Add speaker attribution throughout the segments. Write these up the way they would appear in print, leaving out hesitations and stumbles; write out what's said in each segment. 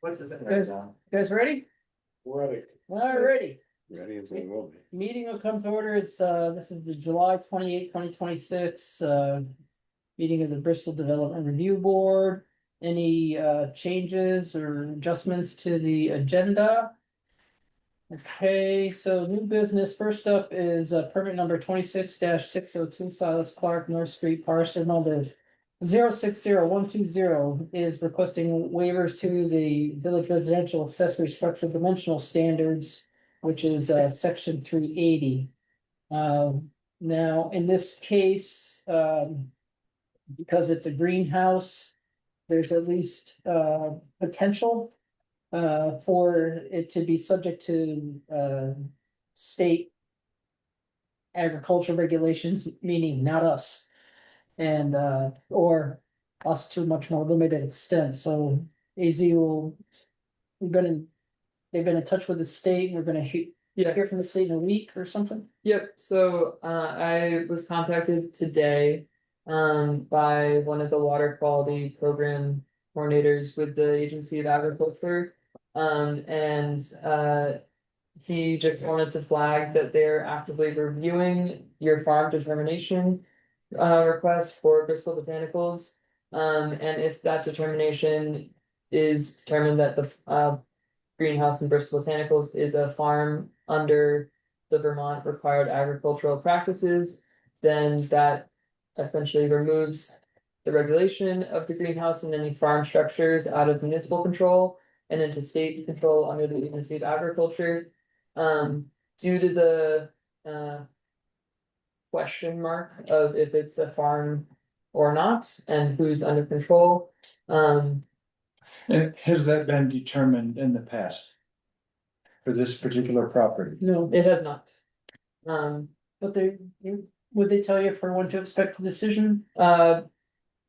Speaker 1: What does it?
Speaker 2: You guys ready?
Speaker 3: Ready.
Speaker 2: Alrighty.
Speaker 3: Ready as we will be.
Speaker 2: Meeting will come to order. It's this is the July 28, 2026 meeting of the Bristol Development Review Board. Any changes or adjustments to the agenda? Okay, so new business. First up is permit number 26-602 Silas Clark North Street parcel number 060-120 is requesting waivers to the village residential accessory structure dimensional standards, which is section 380. Now, in this case, because it's a greenhouse, there's at least potential for it to be subject to state agriculture regulations, meaning not us. And or us to a much more limited extent. So AZ will, they've been in touch with the state, and we're gonna hear from the state in a week or something.
Speaker 1: Yep, so I was contacted today by one of the water quality program coordinators with the Agency of Agriculture. And he just wanted to flag that they're actively reviewing your farm determination request for Bristol Botanicals. And if that determination is determined that the greenhouse in Bristol Botanicals is a farm under the Vermont required agricultural practices, then that essentially removes the regulation of the greenhouse and any farm structures out of municipal control and into state control under the Agency of Agriculture. Due to the question mark of if it's a farm or not and who's under control.
Speaker 4: And has that been determined in the past? For this particular property?
Speaker 2: No,
Speaker 1: It has not.
Speaker 2: but would they tell you for when to expect a decision?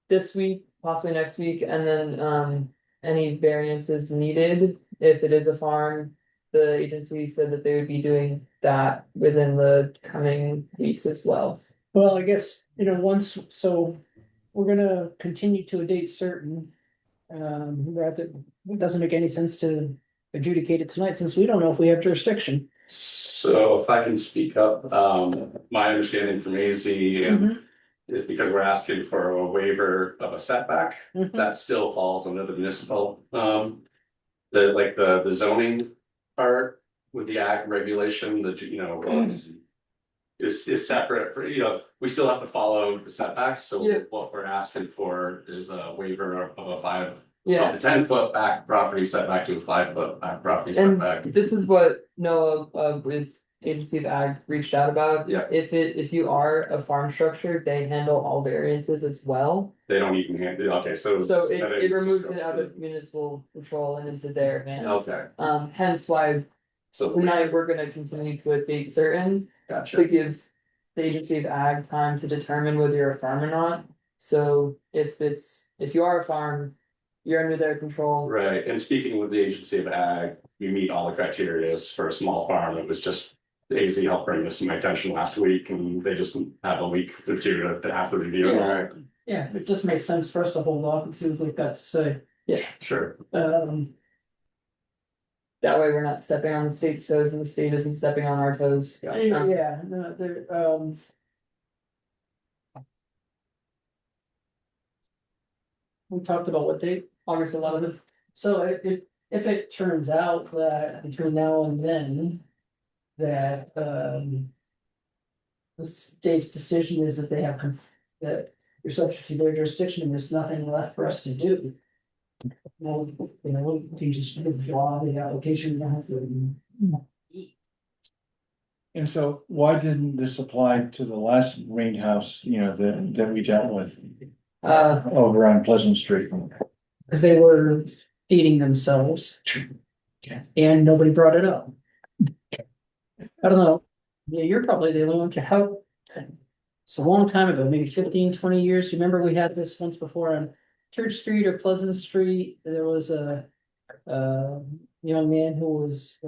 Speaker 1: This week, possibly next week, and then any variances needed, if it is a farm. The agency said that they would be doing that within the coming weeks as well.
Speaker 2: Well, I guess, once, so we're gonna continue to a date certain. Rather, it doesn't make any sense to adjudicate it tonight since we don't know if we have jurisdiction.
Speaker 3: So if I can speak up, my understanding from AZ is because we're asking for a waiver of a setback, that still falls under the municipal, the zoning part with the ag regulation that, is separate for, we still have to follow the setbacks, so
Speaker 1: Yeah.
Speaker 3: what we're asking for is a waiver of a of
Speaker 1: Yeah,
Speaker 3: a 10-foot back property setback to a 5-foot back property
Speaker 1: and
Speaker 3: setback.
Speaker 1: this is what Noah with Agency of Ag reached out about.
Speaker 3: Yeah.
Speaker 1: If you are a farm structure, they handle all variances as well.
Speaker 3: They don't even handle, okay, so.
Speaker 1: So it removes it out of municipal control and into their hands.
Speaker 3: Okay,
Speaker 1: Hence why
Speaker 3: so.
Speaker 1: tonight we're gonna continue to a date certain to
Speaker 3: Gotcha,
Speaker 1: give the Agency of Ag time to determine whether you're a farm or not. So if you are a farm, you're under their control.
Speaker 3: right, and speaking with the Agency of Ag, we meet all the criteria for a small farm, it was just. AZ helped bring this to my attention last week, and they just have a week or two to have to review it.
Speaker 2: Yeah. Yeah, it just makes sense for us to hold off and see what they've got to say.
Speaker 1: Yeah,
Speaker 3: Sure,
Speaker 1: that way we're not stepping on the state's toes and the state isn't stepping on our toes.
Speaker 3: gotcha,
Speaker 2: Yeah, no, there, we talked about what date,
Speaker 1: August 11th.
Speaker 2: so if it turns out that between now and then. That the state's decision is that they have, that you're subject to their jurisdiction and there's nothing left for us to do. Well, we can just withdraw the application. We don't have to.
Speaker 4: And so why didn't this apply to the last greenhouse, that we dealt with over on Pleasant Street?
Speaker 2: Because they were feeding themselves.
Speaker 4: Okay.
Speaker 2: And nobody brought it up. I don't know. Yeah, you're probably the only one to help. It's a long time ago, maybe 15, 20 years. You remember we had this once before on Church Street or Pleasant Street. There was a young man who was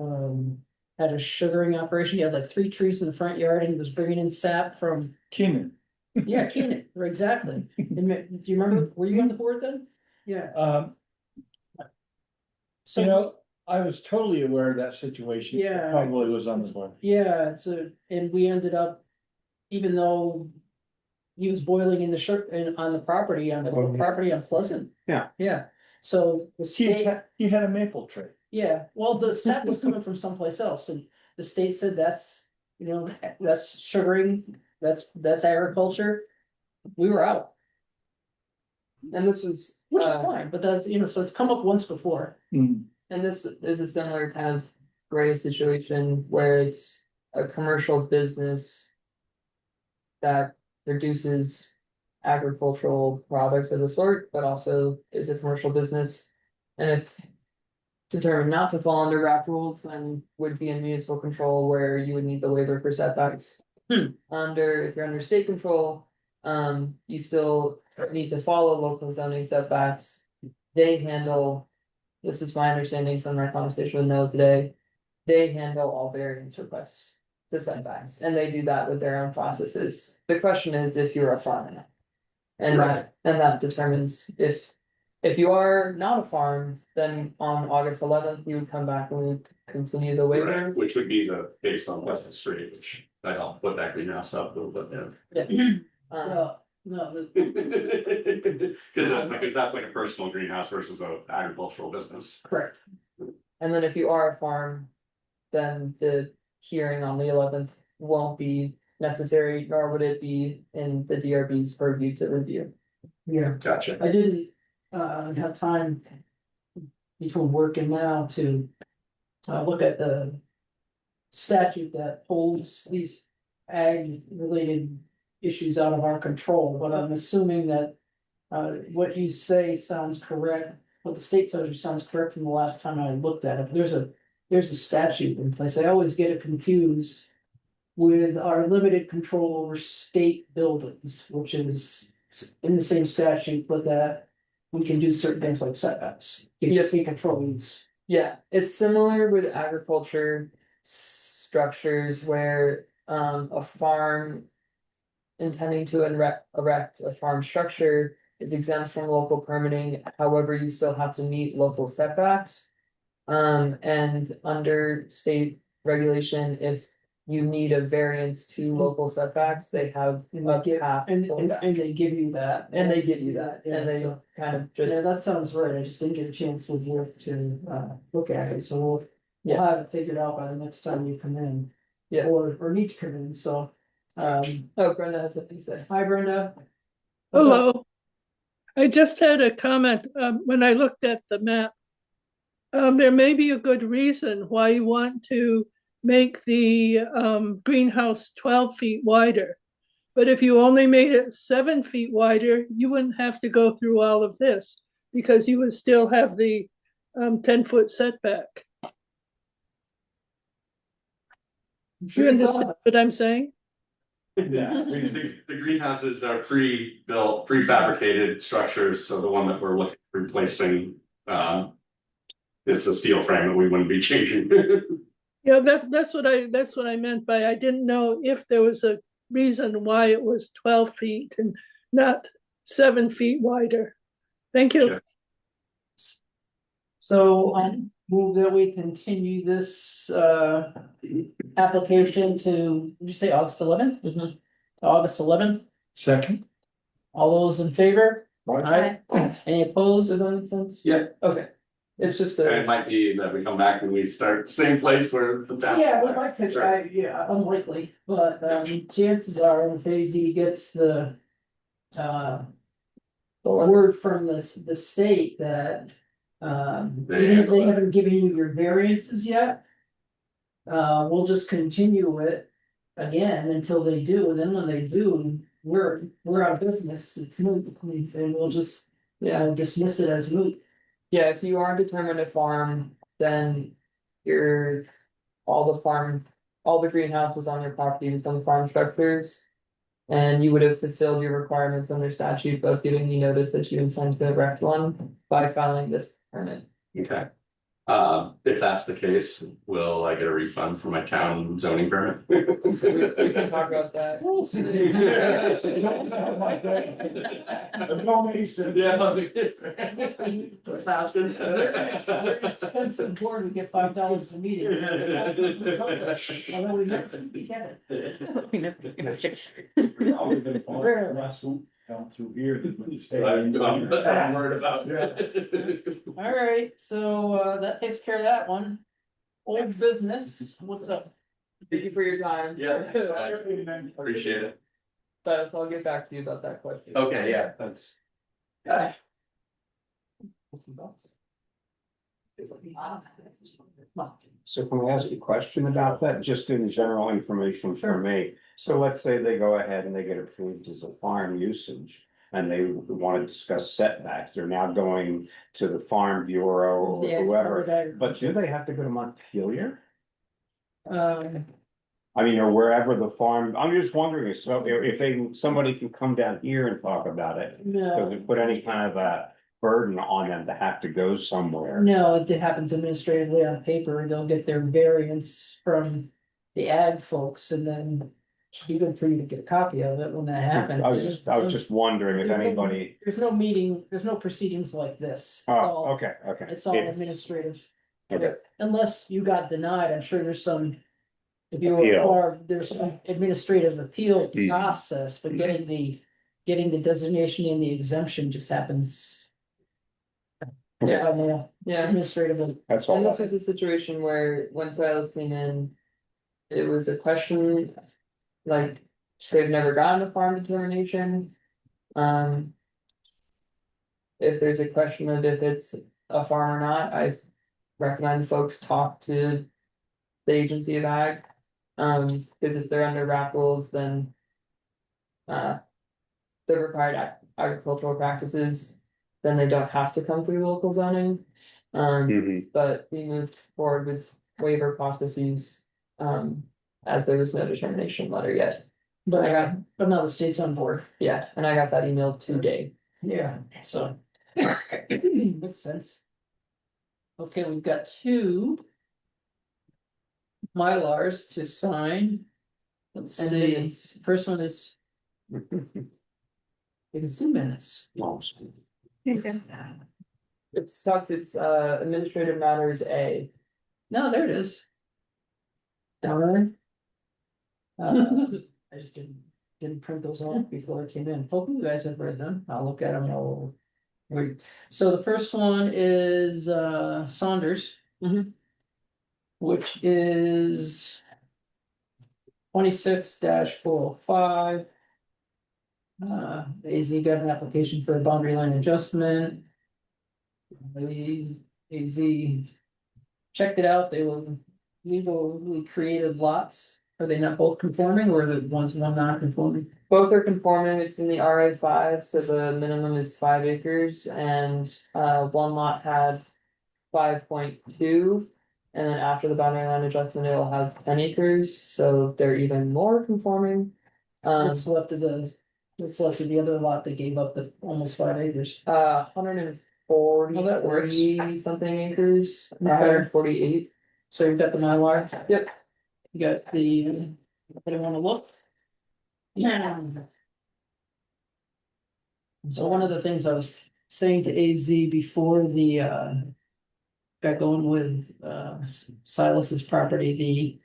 Speaker 2: had a sugaring operation. He had like 3 trees in the front yard and he was bringing in sap from.
Speaker 4: Keenan.
Speaker 2: Yeah, Keenan, exactly. And do you remember, were you on the board then? Yeah.
Speaker 4: You know, I was totally aware of that situation. It
Speaker 2: Yeah.
Speaker 4: Probably was on the board.
Speaker 2: Yeah, so, and we ended up, even though he was boiling in the shirt and on the property, on the property on Pleasant.
Speaker 4: Yeah.
Speaker 2: Yeah, so the state,
Speaker 4: He had a maple tree.
Speaker 2: yeah, well, the sap was coming from someplace else, and the state said that's, that's sugaring, that's agriculture. We were out,
Speaker 1: And this was.
Speaker 2: which is fine, but that's, so it's come up once before.
Speaker 4: Mm.
Speaker 1: And this is a similar kind of gray situation where it's a commercial business that produces agricultural products of a sort, but also is a commercial business. And if determined not to fall under RAP rules, then would be in municipal control where you would need the waiver for setbacks. If you're under state control, you still need to follow local zoning setbacks. They handle, this is my understanding from our conversation with Nels today, they handle all variance requests to setbacks, and they do that with their own processes. The question is if you're a farm. And that determines if you are not a farm, then on August 11th, you would come back and we would continue the waiver.
Speaker 3: Right, which would be the base on Pleasant Street, which I helped put that greenhouse up a little bit, yeah.
Speaker 2: Well, no,
Speaker 3: Cause that's like a personal greenhouse versus a agricultural business.
Speaker 2: correct.
Speaker 1: And then if you are a farm, then the hearing on the 11th won't be necessary, nor would it be in the DRB's purview to review.
Speaker 2: Yeah.
Speaker 3: Gotcha.
Speaker 2: I didn't have time between work and now to look at the statute that pulls these ag related issues out of our control, but I'm assuming that what you say sounds correct. What the state tells you sounds correct from the last time I looked at it. There's a statute in place. I always get it confused with our limited control over state buildings, which is in the same statute, but that we can do certain things like setbacks. You just can't control these.
Speaker 1: Yeah, it's similar with agriculture structures where a farm intending to erect a farm structure is exempt from local permitting, however, you still have to meet local setbacks. And under state regulation, if you need a variance to local setbacks, they have a path for that.
Speaker 2: And they give you that.
Speaker 1: And they give you that,
Speaker 2: Yeah,
Speaker 1: and they
Speaker 2: so-
Speaker 1: kind of
Speaker 2: Yeah,
Speaker 1: just,
Speaker 2: that sounds right. I just didn't get a chance with work to look at it, so we'll
Speaker 1: Yeah.
Speaker 2: have it figured out by the next time you come in.
Speaker 1: Yeah.
Speaker 2: Or need to come in, so.
Speaker 1: oh, Brenda has something to say.
Speaker 2: Hi Brenda. What's up?
Speaker 5: Hello. I just had a comment, when I looked at the map. There may be a good reason why you want to make the greenhouse 12 feet wider. But if you only made it 7 feet wider, you wouldn't have to go through all of this because you would still have the 10-foot setback. You understand what I'm saying?
Speaker 4: Yeah.
Speaker 3: The greenhouses are pre-built, prefabricated structures, so the one that we're looking at replacing, is a steel frame that we wouldn't be changing.
Speaker 5: Yeah, that's what I meant by I didn't know if there was a reason why it was 12 feet and not 7 feet wider. Thank you.
Speaker 3: Sure.
Speaker 2: So move that we continue this application to, did you say August 11th?
Speaker 1: Mhm.
Speaker 2: August 11th,
Speaker 4: Second,
Speaker 2: all those in favor?
Speaker 1: Aye.
Speaker 2: Any opposed?
Speaker 1: Does that make sense?
Speaker 3: Yeah.
Speaker 1: Okay, it's just
Speaker 3: And it
Speaker 1: a,
Speaker 3: might be that we come back and we start the same place where the town.
Speaker 2: Yeah, we might pick,
Speaker 3: Sure.
Speaker 2: yeah, unlikely, but chances are if AZ gets the word from the state that even if they haven't given you your variances yet, we'll just continue it again until they do, and then when they do, we're out of business, it's moot, and we'll just dismiss it as moot.
Speaker 1: yeah, if you are determined to farm, then your, all the greenhouses on your property become farm structures. And you would have fulfilled your requirements under statute, both giving me notice that you intend to erect one by filing this permit.
Speaker 3: Okay, If that's the case, will I get a refund for my town zoning permit?
Speaker 1: We can talk about that.
Speaker 2: We'll see.
Speaker 4: A donation.
Speaker 3: Yeah. Just asking.
Speaker 2: Very expensive board, we get $5 a meeting. So it's not good for some of us, although we never get it.
Speaker 6: We never gonna check.
Speaker 4: Probably been part of the lawsuit down through here.
Speaker 3: That's what I'm worried about.
Speaker 2: All right, so that takes care of that one. Old business, what's up?
Speaker 1: Thank you for your time.
Speaker 3: Yeah, thanks, guys. Appreciate it.
Speaker 1: So I'll get back to you about that question.
Speaker 3: Okay, yeah, thanks.
Speaker 6: So can I ask you a question about that, just in general information for me? So let's say they go ahead and they get approved as a farm usage. And they want to discuss setbacks, they're now going to the Farm Bureau or
Speaker 2: Yeah,
Speaker 6: whoever, but do they have to go to Montpelier?
Speaker 2: Um,
Speaker 6: I mean, or wherever the farm, I'm just wondering, if they, somebody can come down here and talk about it. Does
Speaker 2: no,
Speaker 6: it put any kind of a burden on them to have to go somewhere?
Speaker 2: no, it happens administratively on paper, they'll get their variance from the ag folks and then. It'd be good for you to get a copy of it when that happens.
Speaker 6: I was just wondering if anybody,
Speaker 2: There's no meeting, there's no proceedings like this.
Speaker 6: oh, okay, okay.
Speaker 2: It's all administrative.
Speaker 6: Okay.
Speaker 2: Unless you got denied, I'm sure there's some. If you
Speaker 6: Appeal.
Speaker 2: were, there's some administrative appeal
Speaker 6: Mhm.
Speaker 2: process, but getting the designation and the exemption just happens.
Speaker 6: Okay.
Speaker 2: By mail,
Speaker 1: Yeah,
Speaker 2: administratively.
Speaker 6: That's
Speaker 1: and
Speaker 6: all.
Speaker 1: this was a situation where when Silas came in, it was a question. Like, they've never gotten a farm determination. If there's a question of if it's a farm or not, recommend folks talk to the agency of ag. Because if they're under wrap rules, then the required agricultural practices, then they don't have to come through local zoning.
Speaker 6: Mhm.
Speaker 1: But we moved forward with waiver processes, as there was no determination letter yet.
Speaker 2: But now the state's on board.
Speaker 1: Yeah, and I got that email today.
Speaker 2: Yeah, so. Makes sense. Okay, we've got two. Mylars to sign. Let's
Speaker 1: And
Speaker 2: see,
Speaker 1: minutes.
Speaker 2: first one is. You can see minutes.
Speaker 1: It's tucked, it's administrative matters A.
Speaker 2: No, there it is. Darn. I just didn't print those off before I came in. Hopefully you guys have read them. I'll look at them all. Wait, so the first one is Saunders.
Speaker 1: Mhm.
Speaker 2: Which is. 26-405. AZ got an application for a boundary line adjustment. AZ checked it out, they were legally created lots. Are they not both conforming or the one non-conforming?
Speaker 1: Both are conforming, it's in the RA5, so the minimum is 5 acres and one lot had 5.2. And then after the boundary line adjustment, it will have 10 acres, so they're even more conforming.
Speaker 2: What's left of the other lot that gave up the almost 5 acres?
Speaker 1: 140.
Speaker 2: Oh, that works.
Speaker 1: Something acres,
Speaker 2: Okay.
Speaker 1: 148.
Speaker 2: So you've got the Mylar?
Speaker 1: Yep.
Speaker 2: You got the, anybody wanna look? Yeah. So one of the things I was saying to AZ before the, got going with, Silas's property,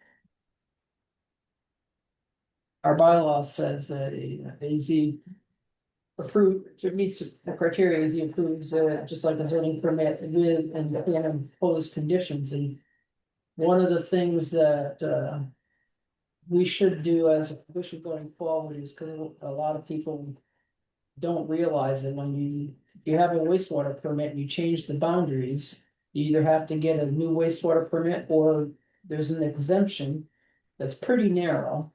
Speaker 2: our bylaw says that AZ approved, it meets the criteria, AZ approves, just like a zoning permit with and can impose conditions, and one of the things that, we should do as a commission going forward is because a lot of people don't realize that when you have a wastewater permit and you change the boundaries, you either have to get a new wastewater permit or there's an exemption that's pretty narrow.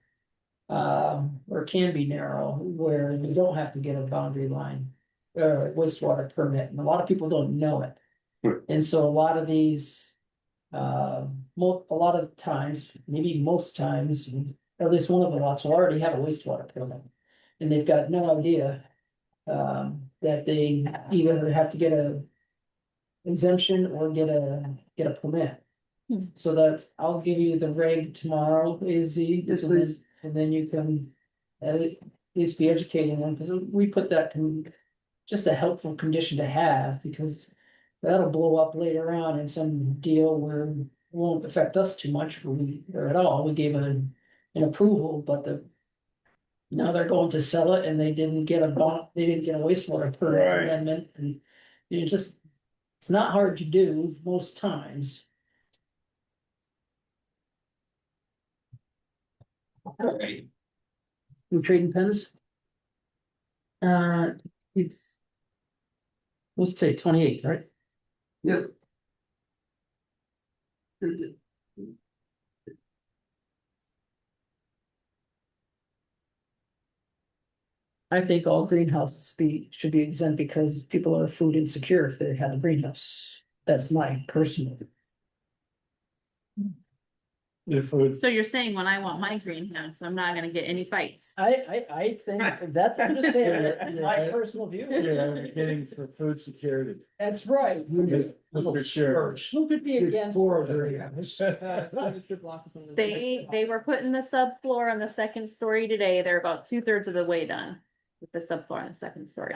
Speaker 2: Or can be narrow, where you don't have to get a boundary line, wastewater permit, and a lot of people don't know it. And so a lot of these, a lot of times, maybe most times, at least one of the lots will already have a wastewater permit. And they've got no idea, that they either have to get exemption or get a permit. So that I'll give you the reg tomorrow, AZ.
Speaker 1: Yes, please.
Speaker 2: And then you can at least be educating them, because we put that in just a helpful condition to have, because that'll blow up later on in some deal where it won't affect us too much or at all. We gave an approval, but now they're going to sell it and they didn't get a bond, they didn't get a wastewater permit
Speaker 6: Right.
Speaker 2: amendment, and you just, it's not hard to do most times. Alright. You trading pens?
Speaker 1: It's,
Speaker 2: Let's say 28th, right?
Speaker 1: yep.
Speaker 2: I think all greenhouses should be exempt because people are food insecure if they have a greenhouse. That's my personal.
Speaker 4: If we,
Speaker 7: So you're saying when I want my greenhouse, I'm not gonna get any fights?
Speaker 2: I think that's what I'm just saying, my personal view.
Speaker 4: yeah, getting for food security.
Speaker 2: That's right.
Speaker 4: For sure.
Speaker 2: Who could be against?
Speaker 1: Signature block is on the-
Speaker 7: They were putting the subfloor on the second story today. They're about 2/3 of the way done with the subfloor on the second story.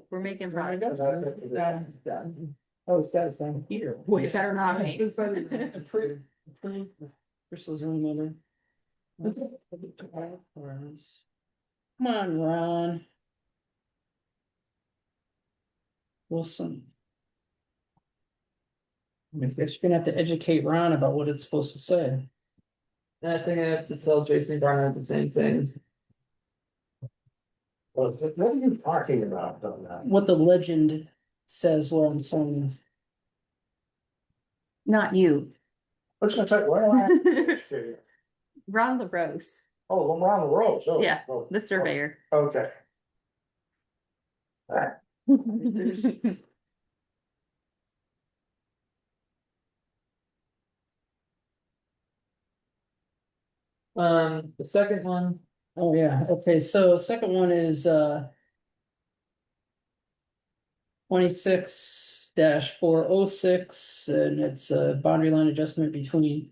Speaker 7: We're making progress.
Speaker 2: Oh, it's got it down here.
Speaker 7: Way better not me.
Speaker 1: It's by the-
Speaker 2: Approved. Bristol's own member. Come on, Ron. Wilson. I guess you're gonna have to educate Ron about what it's supposed to say.
Speaker 1: And I think I have to tell Jason Barnard the same thing.
Speaker 6: What are you talking about on that?
Speaker 2: What the legend says where I'm saying.
Speaker 7: Not you.
Speaker 6: What's gonna take, where am I?
Speaker 7: Ron LaRose,
Speaker 6: Oh, I'm around the road, so.
Speaker 7: Yeah. the surveyor.
Speaker 6: Okay.
Speaker 1: The second one,
Speaker 2: Oh, yeah, okay, so second one is 26-406, and it's a boundary line adjustment between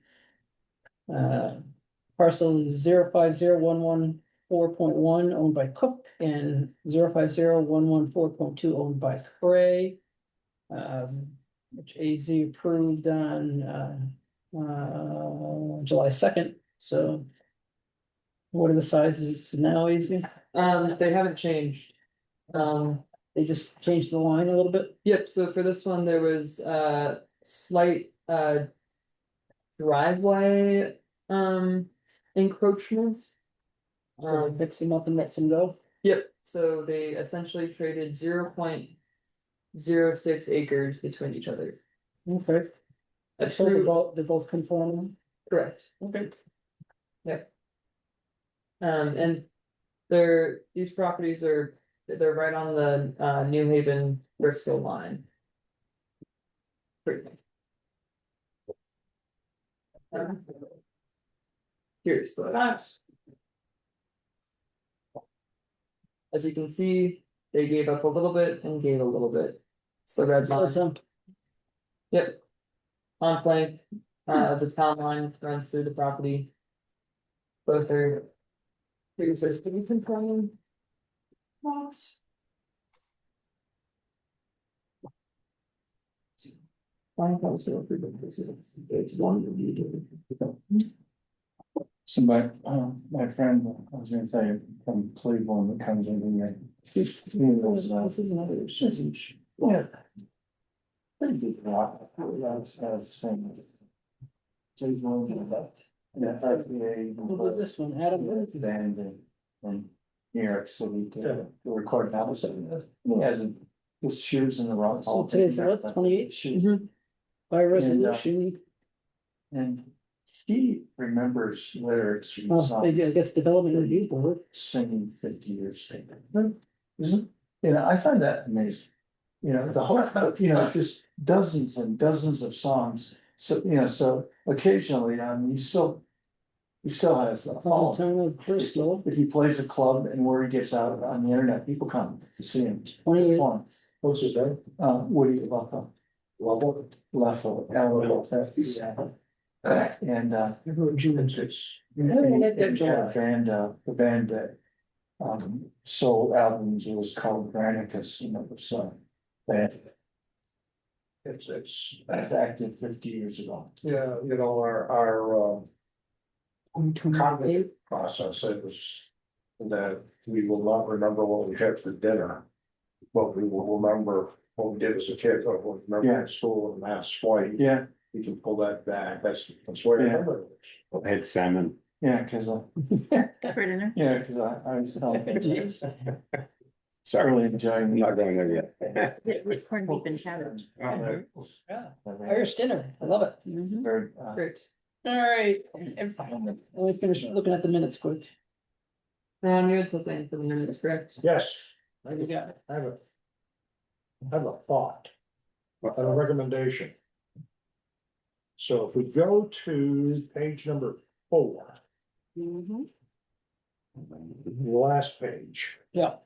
Speaker 2: parcel 050114.1 owned by Cook and 050114.2 owned by Cray. Which AZ approved on July 2nd, so. What are the sizes now, AZ?
Speaker 1: they haven't changed.
Speaker 2: They just changed the line a little bit.
Speaker 1: Yep, so for this one, there was slight driveway encroachment.
Speaker 2: Mix them up and let them go.
Speaker 1: Yep, so they essentially traded 0.06 acres between each other.
Speaker 2: Okay.
Speaker 1: That's
Speaker 2: So
Speaker 1: true,
Speaker 2: they're both conforming.
Speaker 1: correct.
Speaker 2: Okay.
Speaker 1: And these properties they're right on the New Haven Bristol line. Pretty much. Here's the maps. As you can see, they gave up a little bit and gave a little bit. It's the red
Speaker 2: So
Speaker 1: line.
Speaker 2: some,
Speaker 1: Yep. On plank, the town line runs through the property. Both are pre-existing conforming lots. Fine, that was real pretty good. It's one that you do.
Speaker 4: So my friend, I was gonna say from Cleveland that comes in here.
Speaker 1: See,
Speaker 4: He was,
Speaker 1: this is another issue.
Speaker 4: yeah. Pretty good rock. That's saying. So he's willing to that. Yeah, that's
Speaker 2: look at this one, Adam.
Speaker 4: And from New York City to record an album. He has his shoes in the rock.
Speaker 2: So today's what, 28?
Speaker 4: Shoes.
Speaker 2: By resolution,
Speaker 4: And he remembers lyrics from
Speaker 2: well,
Speaker 4: songs
Speaker 2: I guess development review board.
Speaker 4: singing 50 years later. Isn't, I find that amazing. The whole, just dozens and dozens of songs. So, so occasionally, he still has a
Speaker 2: All
Speaker 4: following.
Speaker 2: town of Bristol,
Speaker 4: If he plays a club and word gets out on the internet, people come to see him.
Speaker 2: 28.
Speaker 4: perform. What's his name? Woody Buffalo. level, yeah. And, it's. It had a band, the band that, sold albums, it was called Granicus, and it was, band. It's active 50 years ago.
Speaker 8: Yeah, you know, our cognitive process, it was that we will not remember what we had for dinner. But we will remember what we did as a kid, or what we remember in school, and that's why
Speaker 4: Yeah,
Speaker 8: we can pull that back, that's why I
Speaker 4: Yeah.
Speaker 8: remember it.
Speaker 6: Head salmon.
Speaker 4: yeah, cause,
Speaker 7: For dinner.
Speaker 4: yeah, cause I was
Speaker 6: Sorry,
Speaker 4: really
Speaker 6: I'm
Speaker 4: enjoying.
Speaker 6: not going there yet.
Speaker 7: With corned beef and cabbage.
Speaker 2: Yeah, Irish dinner, I love it.
Speaker 7: Mhm.
Speaker 4: Very,
Speaker 1: Great.
Speaker 2: All right, let me finish looking at the minutes quick.
Speaker 1: Ron, you had something for the minutes, correct?
Speaker 8: Yes,
Speaker 2: What you got?
Speaker 8: I have a thought, and a recommendation. So if we go to page number 4,
Speaker 7: Mhm.
Speaker 8: the last page.
Speaker 2: Yeah.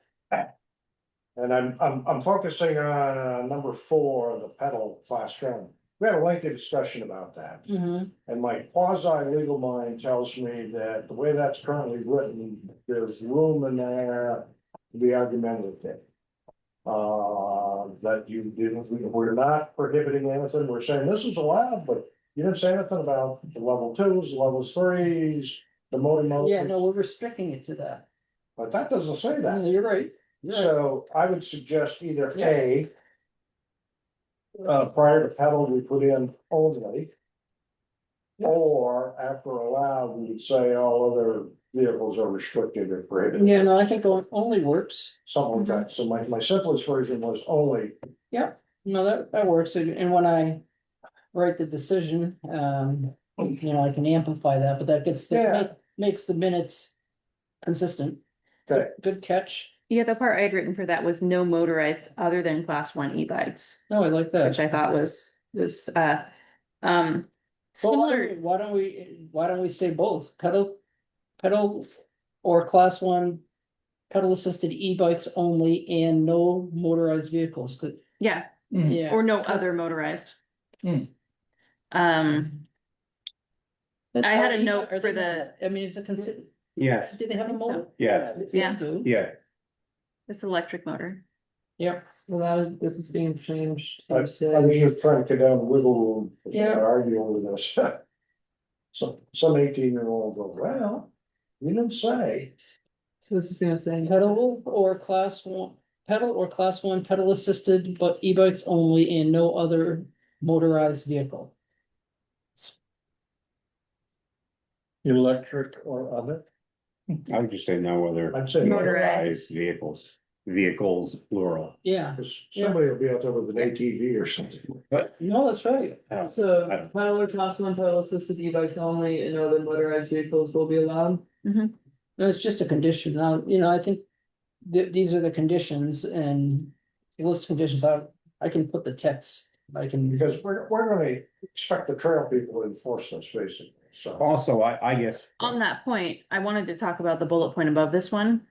Speaker 8: And I'm focusing on number 4, the pedal classroom. We had a lengthy discussion about that,
Speaker 2: Mm-hmm.
Speaker 8: and my quasi legal mind tells me that the way that's currently written, there's room in there to be argumentative. That you didn't, we're not prohibiting anything, we're saying this is allowed, but you didn't say anything about the level 2s, the level 3s, the motor motors.
Speaker 2: Yeah, no, we're restricting it to that.
Speaker 8: But that doesn't say that.
Speaker 2: You're right. You're right.
Speaker 8: So I would suggest either
Speaker 2: Yeah.
Speaker 8: A. Prior to pedal, we put in only. Or after allowed, we would say all other vehicles are restricted or prohibited.
Speaker 2: Yeah, no, I think only works.
Speaker 8: Something like that, so my simplest version was only,
Speaker 2: No, that works, and when I write the decision, you know, I can amplify that, but that gets,
Speaker 8: Yeah.
Speaker 2: makes the minutes consistent.
Speaker 8: Okay.
Speaker 2: Good catch.
Speaker 7: Yeah, the part I had written for that was no motorized other than class 1 e-bikes,
Speaker 2: No, I like
Speaker 7: which
Speaker 2: that.
Speaker 7: I thought was,
Speaker 2: Well,
Speaker 7: similar.
Speaker 2: why don't we say both, pedal or class 1 pedal assisted e-bikes only and no motorized vehicles,
Speaker 7: Yeah,
Speaker 2: yeah.
Speaker 7: or no other motorized.
Speaker 4: Hmm.
Speaker 2: But
Speaker 7: I had a
Speaker 2: are
Speaker 7: note
Speaker 2: are
Speaker 7: for
Speaker 2: they- I mean, is it considered,
Speaker 6: Yeah,
Speaker 2: did they have a motor?
Speaker 6: yeah,
Speaker 2: They
Speaker 7: Yeah.
Speaker 2: do.
Speaker 6: yeah.
Speaker 7: It's electric motor.
Speaker 2: Yep.
Speaker 1: Well, this is being changed
Speaker 8: I
Speaker 1: to say.
Speaker 8: was just trying to get down the wiggle room.
Speaker 2: Yeah.
Speaker 8: Argue over this. Some 18-year-old go, well, you didn't say.
Speaker 1: So this is gonna say.
Speaker 2: Pedal or class 1 pedal assisted, but e-bikes only and no other motorized vehicle.
Speaker 4: Electric or other.
Speaker 6: I would just say no other
Speaker 8: I'd say.
Speaker 7: Motorized.
Speaker 6: vehicles, plural.
Speaker 2: Yeah,
Speaker 8: Because somebody will be out there with an ATV or something.
Speaker 2: no, that's right.
Speaker 6: I don't-
Speaker 1: So,
Speaker 6: I don't-
Speaker 1: pedal or class 1 pedal assisted e-bikes only and other motorized vehicles will be allowed.
Speaker 2: No, it's just a condition. Now, you know, I think these are the conditions and the list of conditions, I can put the text, I can.
Speaker 8: Because we're gonna expect the trail people to enforce this basically, so.
Speaker 6: Also, I guess.
Speaker 7: On that point, I wanted to talk about the bullet point above this one.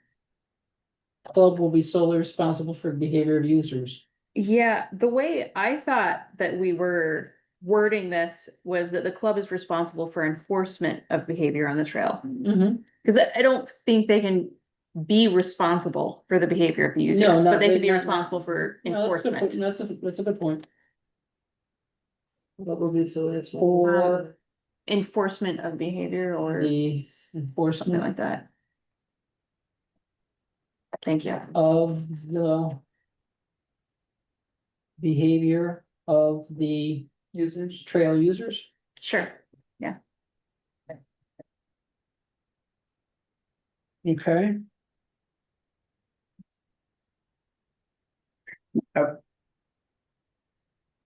Speaker 2: Club will be solely responsible for behavior of users.
Speaker 7: Yeah, the way I thought that we were wording this was that the club is responsible for enforcement of behavior on the trail.
Speaker 2: Mm-hmm.
Speaker 7: Cause I don't think they can be responsible for the behavior of the users,
Speaker 2: not
Speaker 7: but they
Speaker 2: really,
Speaker 7: can be
Speaker 2: not-
Speaker 7: responsible for enforcement.
Speaker 2: That's a good point.
Speaker 1: What will be so.
Speaker 2: Or
Speaker 7: Enforcement of behavior or
Speaker 2: the
Speaker 7: something
Speaker 2: enforcement
Speaker 7: like that. Thank you.
Speaker 2: of the behavior of the
Speaker 1: Users.
Speaker 2: trail users.
Speaker 7: Sure.
Speaker 2: Okay,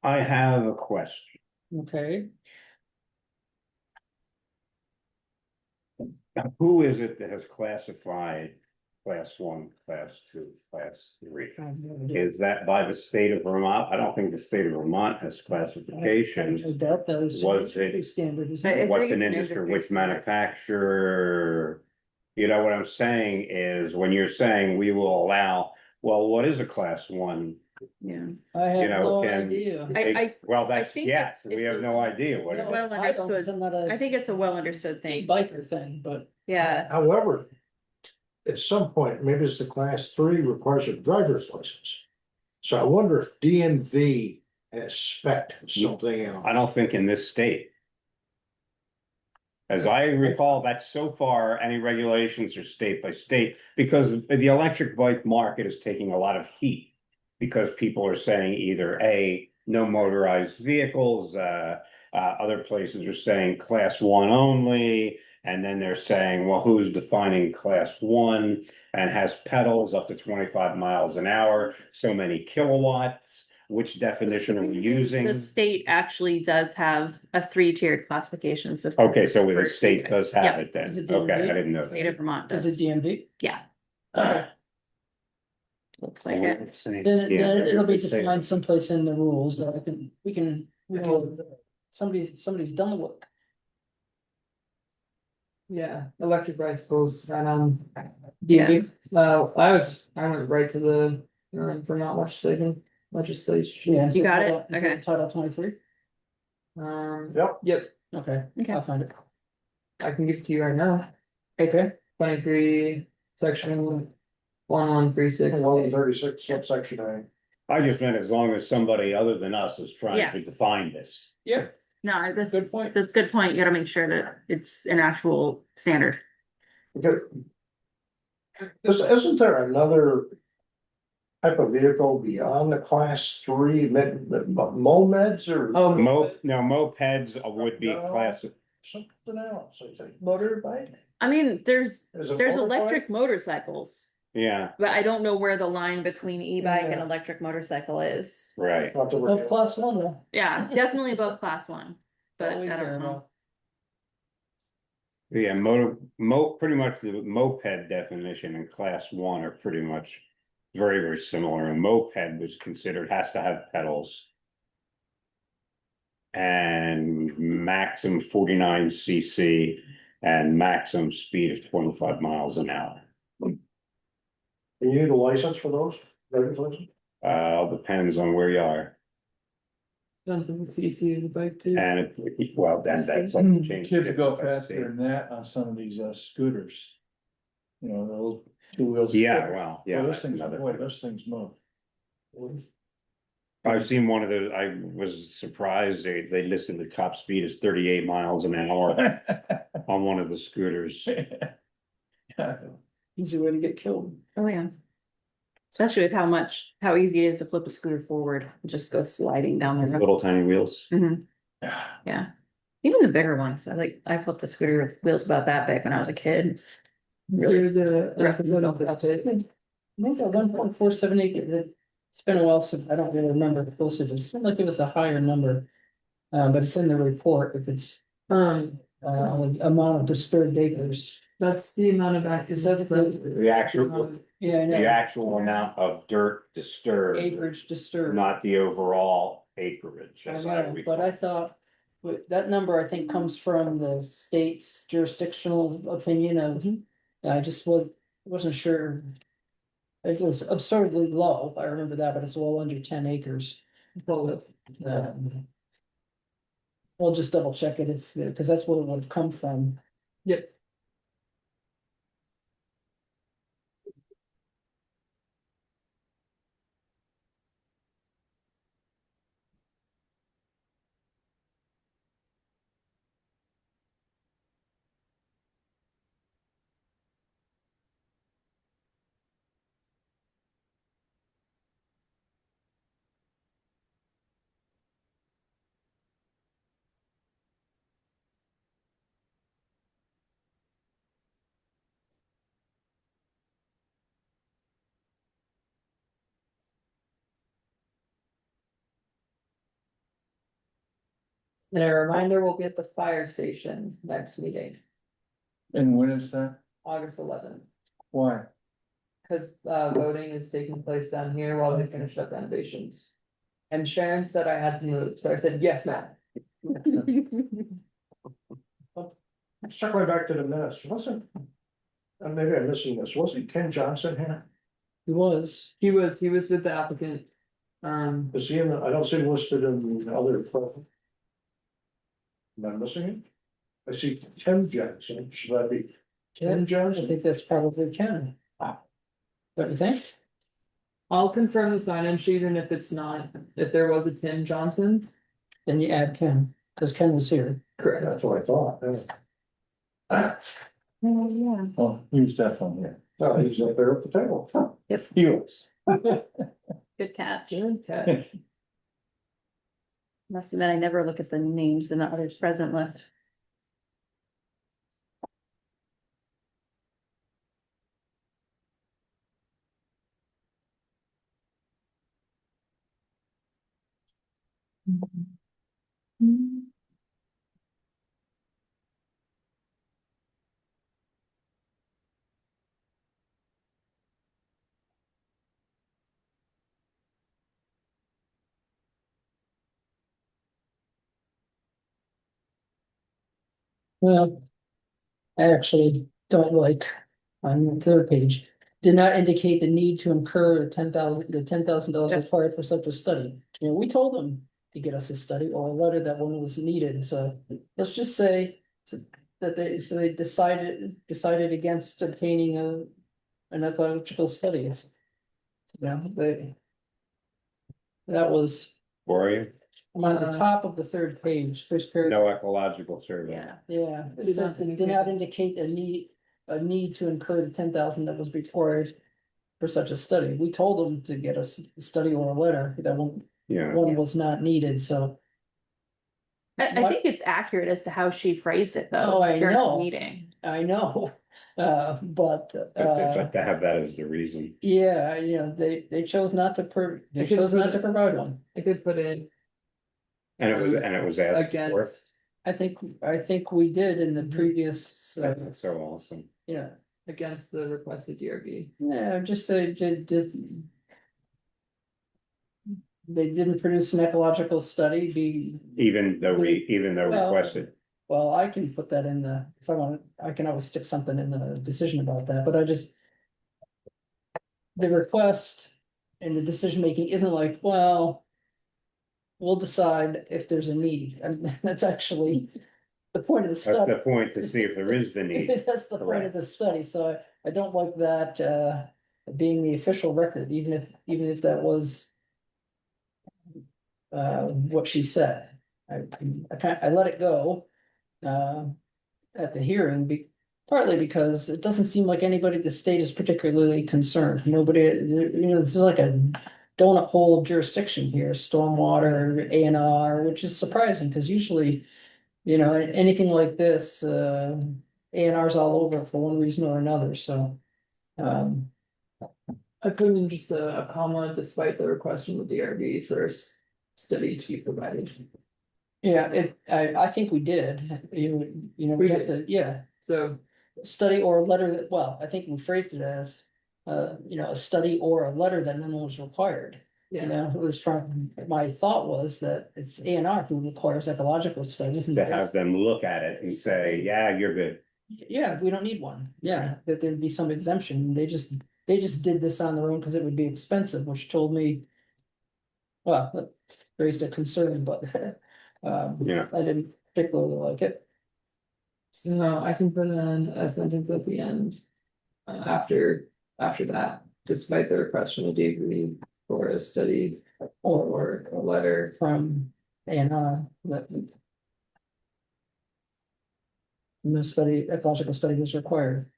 Speaker 6: I have a question.
Speaker 2: okay.
Speaker 6: Who is it that has classified class 1, class 2, class 3? Is that by the state of Vermont? I don't think the state of Vermont has classifications.
Speaker 2: I doubt that is.
Speaker 6: Was it-
Speaker 2: Standard, isn't
Speaker 7: I
Speaker 2: it?
Speaker 6: What's
Speaker 7: think
Speaker 6: an
Speaker 7: it's an
Speaker 6: industry,
Speaker 7: industry
Speaker 6: which
Speaker 7: standard.
Speaker 6: manufacturer? You know, what I'm saying is, when you're saying we will allow, well, what is a class 1
Speaker 7: Yeah.
Speaker 2: I have
Speaker 6: know,
Speaker 2: no
Speaker 6: can-
Speaker 2: idea.
Speaker 6: Well,
Speaker 7: I
Speaker 6: that's,
Speaker 7: think
Speaker 6: yes,
Speaker 7: it's-
Speaker 6: we
Speaker 7: it's
Speaker 6: have
Speaker 7: a-
Speaker 6: no idea what it
Speaker 2: No,
Speaker 6: is.
Speaker 7: Well
Speaker 2: I don't, 'cause
Speaker 7: understood.
Speaker 2: I'm not a
Speaker 7: I think it's a well understood thing.
Speaker 2: biker thing, but
Speaker 7: Yeah,
Speaker 8: However, at some point, maybe it's the class 3 requires a driver's license. So I wonder if DMV has spec something out.
Speaker 6: I don't think in this state. As I recall, that's so far, any regulations are state by state, because the electric bike market is taking a lot of heat. Because people are saying either A, no motorized vehicles, other places are saying class 1 only. And then they're saying, well, who's defining class 1 and has pedals up to 25 miles an hour, so many kilowatts? Which definition are we using?
Speaker 7: the state actually does have a 3-tiered classification system.
Speaker 6: Okay, so the
Speaker 7: for
Speaker 6: state does have
Speaker 7: Yeah.
Speaker 6: it then.
Speaker 2: Is it
Speaker 6: Okay, I
Speaker 2: DMV?
Speaker 6: didn't know
Speaker 7: State
Speaker 6: that.
Speaker 7: of Vermont
Speaker 2: is
Speaker 7: does,
Speaker 2: it DMV?
Speaker 7: yeah,
Speaker 2: Okay.
Speaker 7: looks like it.
Speaker 2: Then
Speaker 6: Yeah.
Speaker 2: it'll be defined someplace in the rules that we can, somebody's done the work.
Speaker 1: Yeah, electric bicycles, right on.
Speaker 7: Yeah.
Speaker 1: I went right to the, Vermont legislation.
Speaker 2: Yeah.
Speaker 7: You got it?
Speaker 2: Is it
Speaker 7: Okay.
Speaker 2: Title 23?
Speaker 1: Yep,
Speaker 2: Okay,
Speaker 7: Okay.
Speaker 2: I'll find it.
Speaker 1: I can give it to you right now,
Speaker 2: Okay,
Speaker 1: 23, section 1136.
Speaker 8: 1136 subsection A.
Speaker 6: I just meant as long as somebody other than us is trying
Speaker 7: Yeah.
Speaker 6: to define this.
Speaker 2: yeah,
Speaker 7: No, that's,
Speaker 2: good point.
Speaker 7: that's a good point. You gotta make sure that it's an actual standard.
Speaker 8: Okay. Isn't there another type of vehicle beyond the class 3, mopeds or?
Speaker 1: Oh,
Speaker 6: Mopeds would be
Speaker 8: No.
Speaker 6: class,
Speaker 8: Something else, I think, motorbike?
Speaker 7: I mean, there's
Speaker 8: Is it
Speaker 7: there's
Speaker 8: motorbike?
Speaker 7: electric motorcycles,
Speaker 6: yeah,
Speaker 7: but I don't know where the line between e-bike and
Speaker 8: Yeah.
Speaker 7: electric motorcycle is.
Speaker 6: right.
Speaker 8: Not the
Speaker 2: Well,
Speaker 8: real-
Speaker 2: class 1 though.
Speaker 7: Yeah, definitely above class 1, but
Speaker 2: All we
Speaker 7: I
Speaker 2: care
Speaker 7: don't know.
Speaker 2: about.
Speaker 6: Yeah, pretty much the moped definition and class 1 are pretty much very, very similar. A moped was considered, has to have pedals. And maximum 49 cc and maximum speed of 25 miles an hour.
Speaker 8: And you need a license for those? Driver's license?
Speaker 6: Depends on where you are.
Speaker 1: Depends on the CC of the bike too.
Speaker 6: And well, that's something changed.
Speaker 4: Kids go
Speaker 6: different by
Speaker 4: faster
Speaker 6: state.
Speaker 4: than that on some of these scooters. You know, those 2 wheels.
Speaker 6: Yeah, well, yeah,
Speaker 4: Those
Speaker 6: that's
Speaker 4: things,
Speaker 6: another
Speaker 4: boy,
Speaker 6: thing.
Speaker 4: those things move.
Speaker 6: I've seen one of those, I was surprised, they listed the top speed as 38 miles an hour on one of the scooters.
Speaker 2: Easy way to get killed.
Speaker 7: Oh, yeah. Especially with how easy it is to flip a scooter forward, and just go sliding down the road.
Speaker 6: Little tiny wheels.
Speaker 7: Mhm. Yeah, even the bigger ones, I flipped a scooter with wheels about that big when I was a kid. Really?
Speaker 1: There's an episode of that.
Speaker 2: I think that 1.47 acre, it's been a while since, I don't really remember the postage, it seemed like it was a higher number. But it's in the report, if it's, amount of disturbed acres.
Speaker 1: That's the amount of active.
Speaker 2: Is that the-
Speaker 6: The actual,
Speaker 2: Yeah, I
Speaker 6: the
Speaker 2: know,
Speaker 6: actual amount of dirt disturbed,
Speaker 2: acreage disturbed.
Speaker 6: not the overall acreage.
Speaker 2: I
Speaker 6: as
Speaker 2: know,
Speaker 6: recall.
Speaker 2: but I thought, that number I think comes from the state's jurisdictional opinion of, I just wasn't sure. It was absurdly low, I remember that, but it's well under 10 acres. We'll just double check it because that's what it would have come from.
Speaker 1: Yep. And a reminder, we'll be at the fire station next meeting,
Speaker 4: And when is that?
Speaker 1: August 11th.
Speaker 4: Why?
Speaker 1: Cause voting is taking place down here while they finish up renovations. And Sharon said I had to move, so I said, yes, ma'am.
Speaker 8: Let's check right back to the minutes, wasn't? And maybe I'm missing this, wasn't Ken Johnson here?
Speaker 2: It was,
Speaker 1: He was with the applicant.
Speaker 8: Is he in, I don't see him listed in the other. Am I missing it? I see Tim Johnson, should that be Tim
Speaker 2: I
Speaker 8: Johnson?
Speaker 2: think that's probably Ken. Don't you think?
Speaker 1: I'll confirm the sign-in sheet, and if it's not, if there was a Tim Johnson,
Speaker 2: Then you add Ken, because Ken was here.
Speaker 1: correct.
Speaker 8: That's what I thought. Yeah.
Speaker 7: Yeah.
Speaker 4: Oh, he was definitely here.
Speaker 8: Oh, he's up there at the table.
Speaker 4: He was.
Speaker 7: Good catch.
Speaker 1: Good catch.
Speaker 7: Must admit, I never look at the names in the others present list.
Speaker 2: Well, I actually don't like on the third page. Did not indicate the need to incur the $10,000
Speaker 1: Yeah.
Speaker 2: required for such a study. You know, we told them to get us a study or a letter that one was needed, so let's just say. That they decided against obtaining an ecological study. It's, you know, that was,
Speaker 6: For you,
Speaker 2: I'm on the top of the third page, first paragraph.
Speaker 6: no ecological survey.
Speaker 7: Yeah.
Speaker 2: Yeah, it
Speaker 1: Did
Speaker 2: said,
Speaker 1: not
Speaker 2: did not indicate a need to incur the 10,000 that was required for such a study. We told them to get us a study or a letter, that
Speaker 6: Yeah,
Speaker 2: one was not needed, so.
Speaker 7: I
Speaker 2: What?
Speaker 7: think it's accurate as to how she phrased it, though.
Speaker 2: Oh, I
Speaker 7: during the
Speaker 2: know.
Speaker 7: Meeting.
Speaker 2: I know, but,
Speaker 6: but to have that as the reason.
Speaker 2: yeah, you know, they chose not to they
Speaker 1: I could
Speaker 2: chose
Speaker 1: put
Speaker 2: not
Speaker 1: it-
Speaker 2: to provide one.
Speaker 1: I could put in
Speaker 6: And it was asked for.
Speaker 1: against,
Speaker 2: I think we did in the
Speaker 1: Mhm.
Speaker 2: previous,
Speaker 6: That's so awesome.
Speaker 2: yeah,
Speaker 1: against the requested DRB.
Speaker 2: yeah, just say, just. They didn't produce an ecological study,
Speaker 6: Even though
Speaker 2: Well-
Speaker 6: requested.
Speaker 2: well, I can put that in the, if I want, I can always stick something in the decision about that, but I just. The request and the decision making isn't like, well. We'll decide if there's a need, and that's actually the point of the
Speaker 6: That's the
Speaker 2: study.
Speaker 6: point, to see if there is the need.
Speaker 2: That's the point of the study, so I don't like that being the official record, even if that was. What she said. I let it go. At the hearing, partly because it doesn't seem like anybody at the state is particularly concerned. Nobody, you know, this is like a donut hole of jurisdiction here, stormwater, A&R, which is surprising, because usually. You know, anything like this, A&R's all over for one reason or another, so.
Speaker 1: I put in just a comma despite the request from the DRB for a study to be provided.
Speaker 2: Yeah, I think we did, you know,
Speaker 1: We
Speaker 2: got
Speaker 1: did.
Speaker 2: the, yeah.
Speaker 1: So
Speaker 2: Study or a letter that, well, I think we phrased it as, you know, a study or a letter that none was required. You
Speaker 1: yeah,
Speaker 2: know, it was from, my thought was that it's A&R who requires ecological studies. And
Speaker 6: To have them look at it and say, yeah, you're good.
Speaker 2: yeah, we don't need one. Yeah, that there'd be some exemption. They just did this on their own because it would be expensive, which told me. Well, that raised a concern, but
Speaker 6: Yeah.
Speaker 2: I didn't particularly like it.
Speaker 1: so I can put in a sentence at the end. After that, despite the request from the DRB for a study or a letter.
Speaker 2: From A&R that. No study, ecological study was required.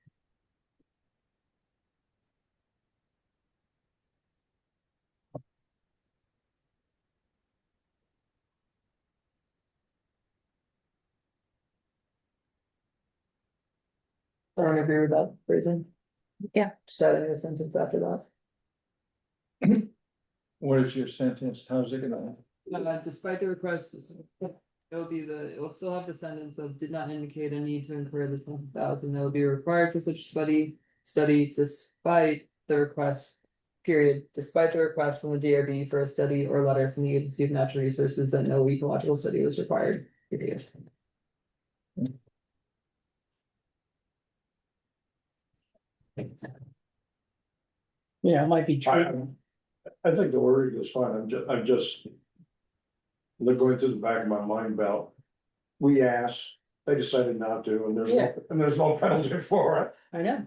Speaker 1: I don't agree with that phrasing.
Speaker 7: Yeah.
Speaker 1: Just adding a sentence after that.
Speaker 4: What is your sentence? How's it gonna?
Speaker 1: Despite the request, it will still have the sentence of did not indicate a need to incur the 10,000 that will be required for such a study despite the request. Period, despite the request from the DRB for a study or letter from the Agency of Natural Resources that no ecological study was required. Period.
Speaker 2: Yeah, it might be true.
Speaker 8: I think the wording is fine, I'm just. They're going through the back of my mind about, we asked, they decided not to, and
Speaker 2: Yeah.
Speaker 8: there's no penalty for it.
Speaker 2: I know,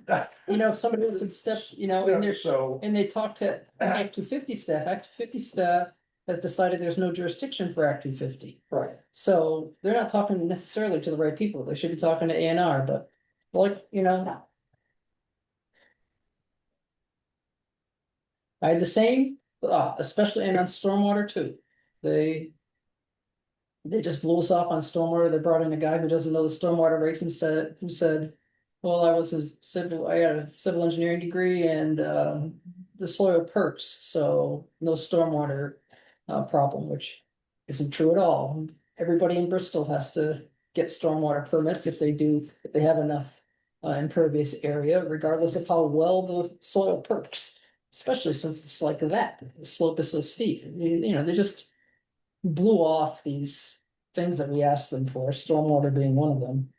Speaker 2: you know, if somebody else had stepped, you know, in
Speaker 8: Yeah,
Speaker 2: there,
Speaker 8: so,
Speaker 2: and they talked to Act 250 staff, Act 250 staff has decided there's no jurisdiction for Act 250.
Speaker 8: right,
Speaker 2: So they're not talking necessarily to the right people, they should be talking to A&R, but like, you know. I had the same, especially and on stormwater too. They. They just blew us off on stormwater. They brought in a guy who doesn't know the stormwater regs and who said, well, I had a civil engineering degree and, the soil perks, so no stormwater, problem, which isn't true at all. Everybody in Bristol has to get stormwater permits if they have enough, impervious area, regardless of how well the soil perks. Especially since it's like that, the slope is so steep, you know, they just blew off these things that we asked them for, stormwater being one of them.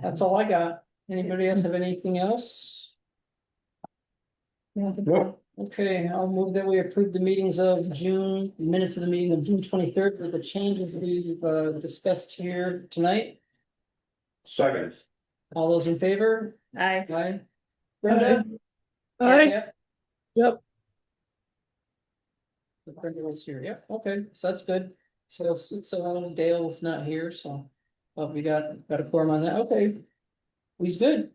Speaker 2: That's all I got. Anybody else have anything else?
Speaker 6: Nope.
Speaker 2: Okay, I'll move that we approve the meetings of June, minutes of the meeting of June 23rd with the changes we've discussed here tonight.
Speaker 3: Second.
Speaker 2: All those in favor?
Speaker 7: I,
Speaker 2: Aye. Brenda?
Speaker 5: I,
Speaker 2: Yep.
Speaker 5: yep,
Speaker 2: Brenda was here, yep, okay, so that's good. So Dale's not here, so, but we got a quorum on that, okay. He's good.